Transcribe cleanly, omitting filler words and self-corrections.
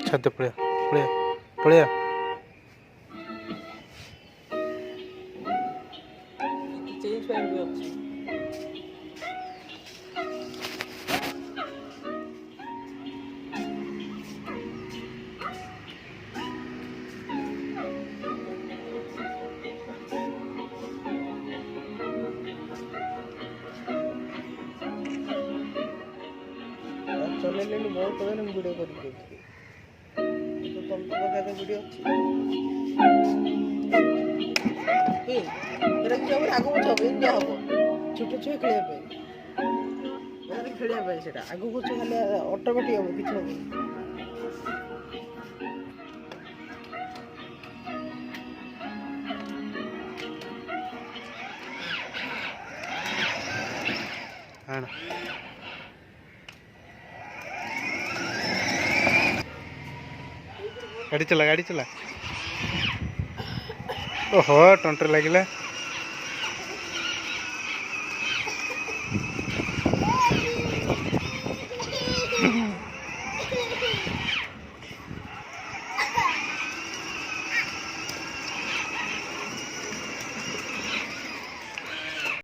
ଛାତ ପଳେଆ ପଳେଆ ପଳେଆ। ଚେଞ୍ଜ ପାଇଁ ବି ଅଛି। ଚଲେଇଲେଣି ବହୁତ କହିଲେ ମୁଁ ଭିଡ଼ିଓ କରିକି ଦେଉଛି। ତ ତମ ପାଖରେ ଭିଡ଼ିଓ ଅଛି। ଏଇଟା କିଛି ହବ ଆଗକୁ ପଛ ହବ ଏମିତି ହବ। ଛୋଟ ଛୁଆ ଖେଳିବା ପାଇଁ ଖେଳିବା ପାଇଁ ସେଇଟା ଆଗକୁ ପଛ ହେଲେ ଅଟୋମେଟିକ୍ ହବ କିଛି ହବନି। गाड़ी चला ओहो टंटर लगिला।